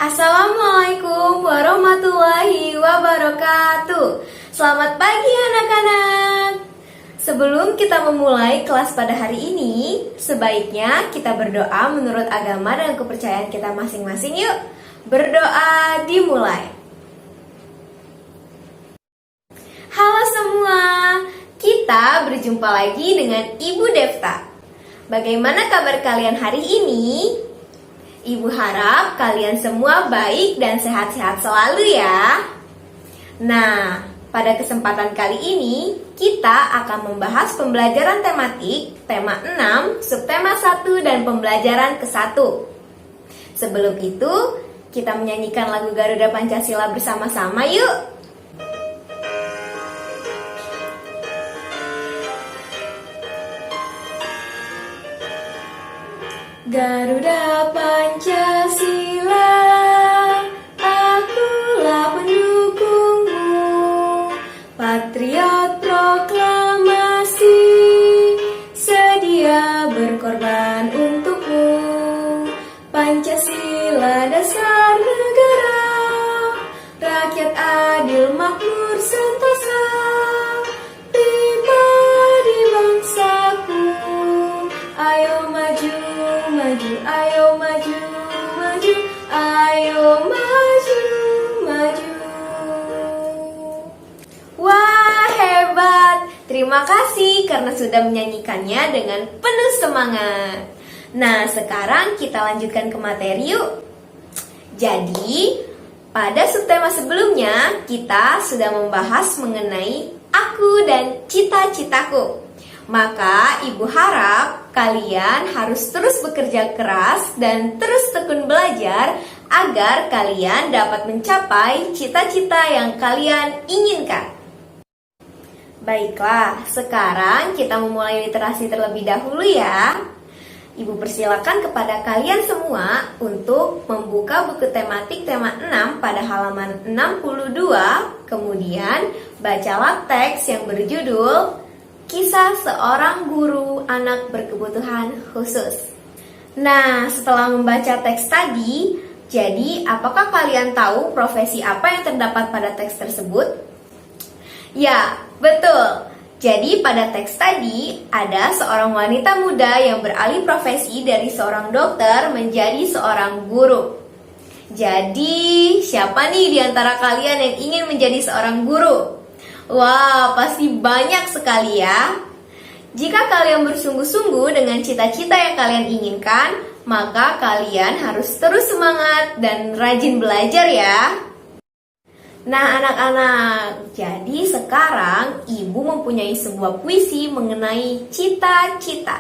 Assalamualaikum warahmatullahi wabarakatuh. Selamat pagi anak-anak. Sebelum kita memulai kelas pada hari ini, sebaiknya kita berdoa menurut agama dan kepercayaan kita masing-masing. Yuk, berdoa dimulai. Halo semua, kita berjumpa lagi dengan Ibu Devta. Bagaimana kabar kalian hari ini? Ibu harap kalian semua baik dan sehat-sehat selalu ya. Nah, pada kesempatan kali ini kita akan membahas pembelajaran tematik tema 6, subtema 1 dan pembelajaran ke-1. Sebelum itu, kita menyanyikan lagu Garuda Pancasila bersama-sama yuk. Garuda Pancasila, akulah pendukungmu, patriot proklamasi, sedia berkorban untukmu. Pancasila dasar negara, rakyat adil makmur sentosa, pribadi bangsaku, ayo maju. Ayo maju, maju, ayo maju, maju. Wah, hebat. Terima kasih karena sudah menyanyikannya dengan penuh semangat. Nah, sekarang kita lanjutkan ke materi yuk. Jadi, pada subtema sebelumnya kita sudah membahas mengenai aku dan cita-citaku. Maka ibu harap kalian harus terus bekerja keras dan terus tekun belajar agar kalian dapat mencapai cita-cita yang kalian inginkan. Baiklah, sekarang kita memulai literasi terlebih dahulu ya. Ibu persilakan kepada kalian semua untuk membuka buku tematik tema 6 pada halaman 62. Kemudian bacalah teks yang berjudul Kisah Seorang Guru Anak Berkebutuhan Khusus. Nah, setelah membaca teks tadi, jadi apakah kalian tahu profesi apa yang terdapat pada teks tersebut? Ya, betul. Jadi pada teks tadi ada seorang wanita muda yang beralih profesi dari seorang dokter menjadi seorang guru. Jadi, siapa nih di antara kalian yang ingin menjadi seorang guru? Wah, pasti banyak sekali ya. Jika kalian bersungguh-sungguh dengan cita-cita yang kalian inginkan, maka kalian harus terus semangat dan rajin belajar ya. Nah anak-anak, jadi sekarang ibu mempunyai sebuah puisi mengenai cita-cita.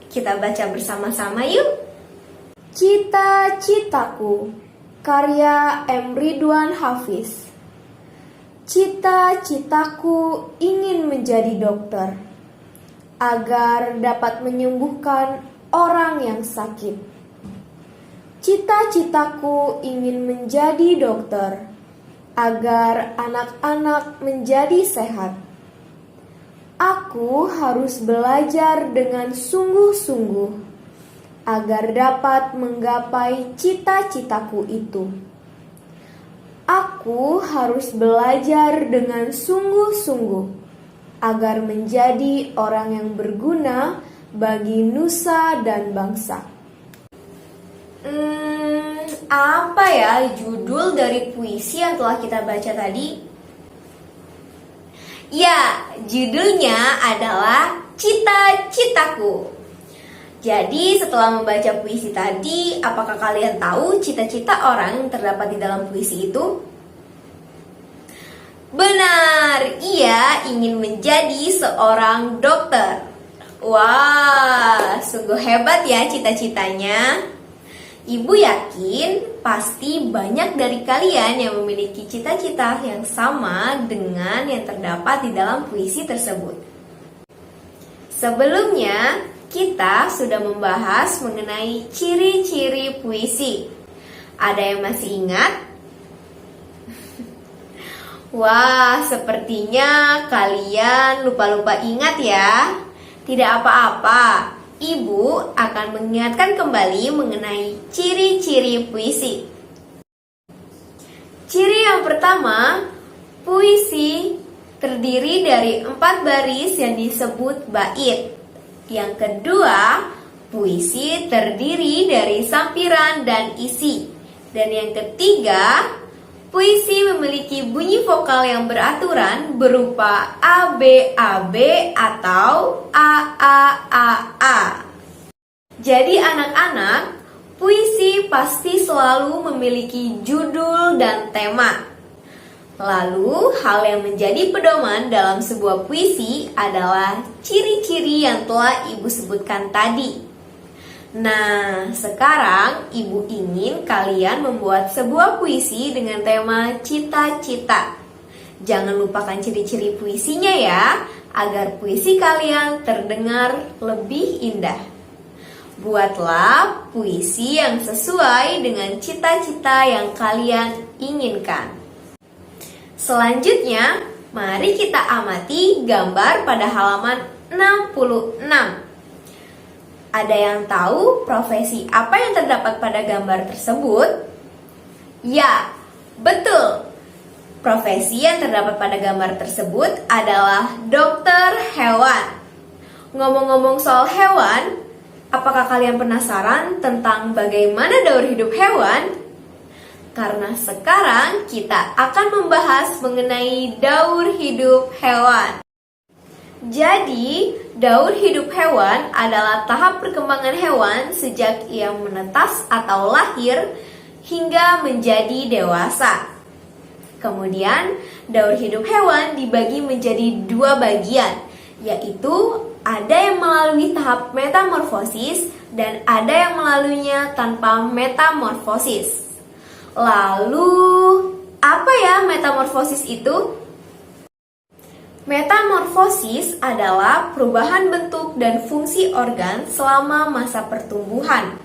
Kita baca bersama-sama yuk. Cita-citaku, karya M. Ridwan Hafiz. Cita-citaku ingin menjadi dokter, agar dapat menyembuhkan orang yang sakit. Cita-citaku ingin menjadi dokter, agar anak-anak menjadi sehat. Aku harus belajar dengan sungguh-sungguh, agar dapat menggapai cita-citaku itu. Aku harus belajar dengan sungguh-sungguh agar menjadi orang yang berguna bagi nusa dan bangsa. Apa ya judul dari puisi yang telah kita baca tadi? Ya, judulnya adalah Cita-citaku. Jadi setelah membaca puisi tadi, apakah kalian tahu cita-cita orang yang terdapat di dalam puisi itu? Benar, ia ingin menjadi seorang dokter. Wah, sungguh hebat ya cita-citanya. Ibu yakin pasti banyak dari kalian yang memiliki cita-cita yang sama dengan yang terdapat di dalam puisi tersebut. Sebelumnya, kita sudah membahas mengenai ciri-ciri puisi. Ada yang masih ingat? Wah, sepertinya kalian lupa-lupa ingat ya. Tidak apa-apa, Ibu akan mengingatkan kembali mengenai ciri-ciri puisi. Ciri yang pertama, puisi terdiri dari 4 baris yang disebut bait. Yang kedua, puisi terdiri dari sampiran dan isi. Dan yang ketiga, puisi memiliki bunyi vokal yang beraturan berupa ABAB atau AAAA. Jadi anak-anak, puisi pasti selalu memiliki judul dan tema. Lalu, hal yang menjadi pedoman dalam sebuah puisi adalah ciri-ciri yang telah Ibu sebutkan tadi. Nah, sekarang Ibu ingin kalian membuat sebuah puisi dengan tema cita-cita. Jangan lupakan ciri-ciri puisinya ya, agar puisi kalian terdengar lebih indah. Buatlah puisi yang sesuai dengan cita-cita yang kalian inginkan. Selanjutnya, mari kita amati gambar pada halaman 66. Ada yang tahu profesi apa yang terdapat pada gambar tersebut? Ya, betul. Profesi yang terdapat pada gambar tersebut adalah dokter hewan. Ngomong-ngomong soal hewan, apakah kalian penasaran tentang bagaimana daur hidup hewan? Karena sekarang kita akan membahas mengenai daur hidup hewan. Jadi, daur hidup hewan adalah tahap perkembangan hewan sejak ia menetas atau lahir hingga menjadi dewasa. Kemudian, daur hidup hewan dibagi menjadi 2 bagian, yaitu ada yang melalui tahap metamorfosis dan ada yang melaluinya tanpa metamorfosis. Lalu, apa ya metamorfosis itu? Metamorfosis adalah perubahan bentuk dan fungsi organ selama masa pertumbuhan.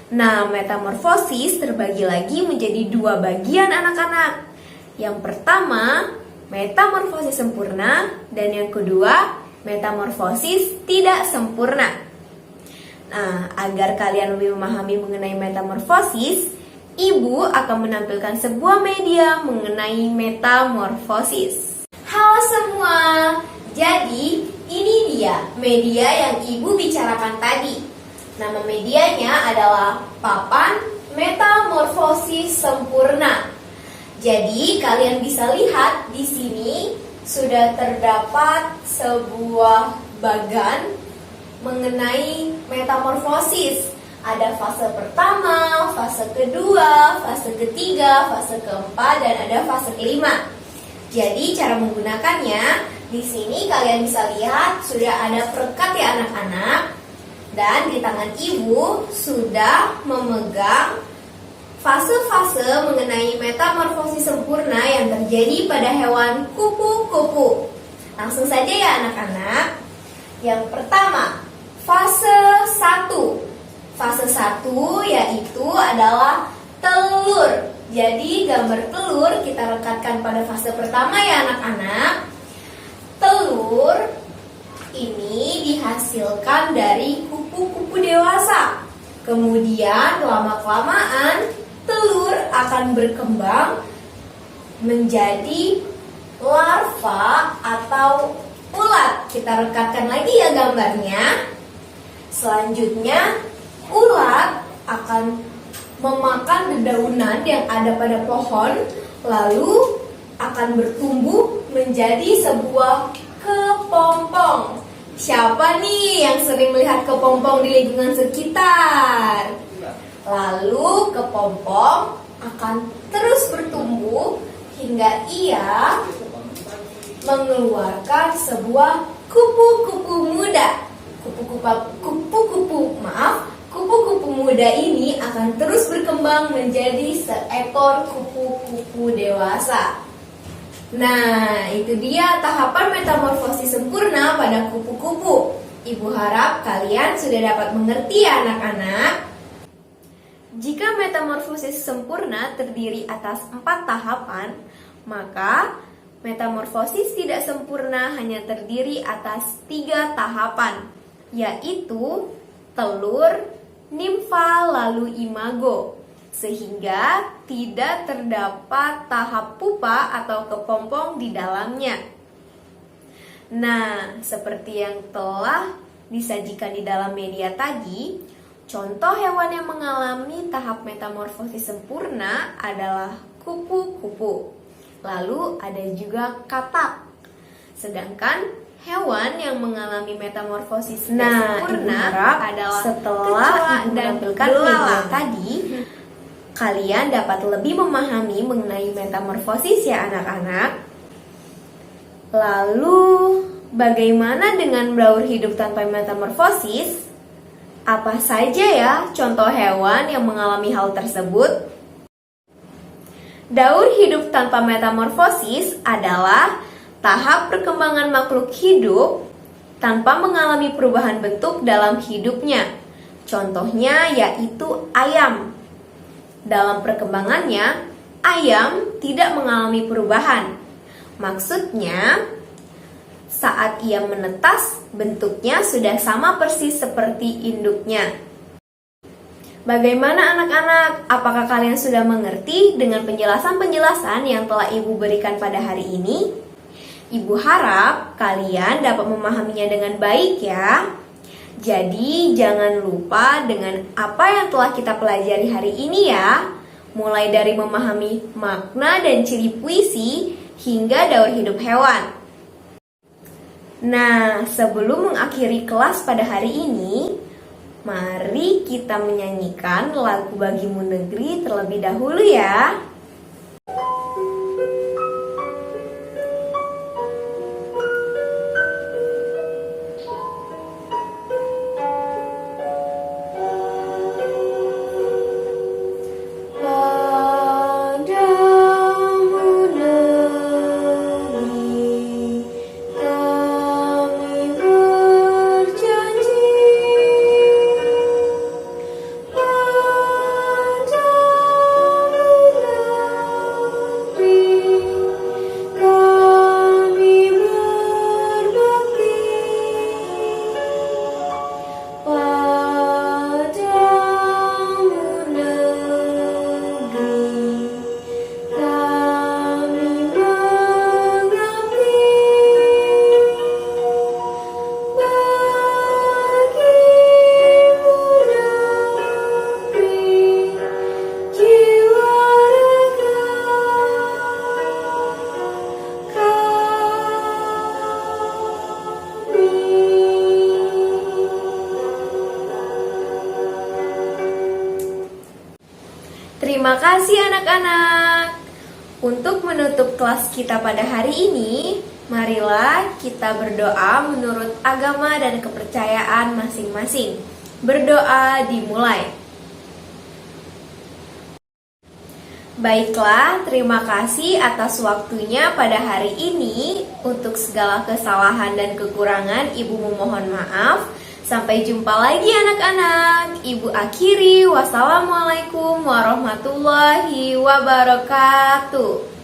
Nah, metamorfosis terbagi lagi menjadi 2 bagian anak-anak. Yang pertama, metamorfosis sempurna, dan yang kedua, metamorfosis tidak sempurna. Nah, agar kalian lebih memahami mengenai metamorfosis, Ibu akan menampilkan sebuah media mengenai metamorfosis. Halo semua, jadi ini dia media yang Ibu bicarakan tadi. Nama medianya adalah papan metamorfosis sempurna. Jadi kalian bisa lihat di sini sudah terdapat sebuah bagan mengenai metamorfosis. Ada fase pertama, fase kedua, fase ketiga, fase keempat, dan ada fase kelima. Jadi cara menggunakannya, di sini kalian bisa lihat sudah ada perekat ya anak-anak. Dan di tangan Ibu sudah memegang fase-fase mengenai metamorfosis sempurna yang terjadi pada hewan kupu-kupu. Langsung saja ya anak-anak. Yang pertama, fase 1. Fase 1 yaitu adalah telur. Jadi gambar telur kita rekatkan pada fase pertama ya anak-anak. Telur ini dihasilkan dari kupu-kupu dewasa. Kemudian lama-kelamaan telur akan berkembang menjadi larva atau ulat. Kita rekatkan lagi ya gambarnya. Selanjutnya ulat akan memakan dedaunan yang ada pada pohon, lalu akan bertumbuh menjadi sebuah kepompong. Siapa nih yang sering melihat kepompong di lingkungan sekitar? Lalu kepompong akan terus bertumbuh hingga ia mengeluarkan sebuah kupu-kupu muda. Kupu-kupu muda ini akan terus berkembang menjadi seekor kupu-kupu dewasa. Nah, itu dia tahapan metamorfosis sempurna pada kupu-kupu. Ibu harap kalian sudah dapat mengerti ya anak-anak. Jika metamorfosis sempurna terdiri atas 4 tahapan, maka metamorfosis tidak sempurna hanya terdiri atas 3 tahapan, yaitu telur, nimfa, lalu imago. sehingga tidak terdapat tahap pupa atau kepompong di dalamnya. Nah, seperti yang telah disajikan di dalam media tadi, contoh hewan yang mengalami tahap metamorfosis sempurna adalah kupu-kupu. Lalu ada juga katak. Sedangkan hewan yang mengalami metamorfosis sempurna adalah setelah ibu menampilkan media tadi, kalian dapat lebih memahami mengenai metamorfosis ya anak-anak. Lalu, bagaimana dengan daur hidup tanpa metamorfosis? Apa saja ya contoh hewan yang mengalami hal tersebut? Daur hidup tanpa metamorfosis adalah tahap perkembangan makhluk hidup tanpa mengalami perubahan bentuk dalam hidupnya. Contohnya yaitu ayam. Dalam perkembangannya, ayam tidak mengalami perubahan. Maksudnya, saat ia menetas, bentuknya sudah sama persis seperti induknya. Bagaimana anak-anak? Apakah kalian sudah mengerti dengan penjelasan-penjelasan yang telah Ibu berikan pada hari ini? Ibu harap kalian dapat memahaminya dengan baik ya. Jadi jangan lupa dengan apa yang telah kita pelajari hari ini ya. Mulai dari memahami makna dan ciri puisi hingga daur hidup hewan. Nah, sebelum mengakhiri kelas pada hari ini, mari kita menyanyikan lagu Bagimu Negeri terlebih dahulu ya. Terima kasih anak-anak. Untuk menutup kelas kita pada hari ini, marilah kita berdoa menurut agama dan kepercayaan masing-masing. Berdoa dimulai. Baiklah, terima kasih atas waktunya pada hari ini. Untuk segala kesalahan dan kekurangan, Ibu memohon maaf. Sampai jumpa lagi anak-anak. Ibu akhiri. Wassalamualaikum warahmatullahi wabarakatuh.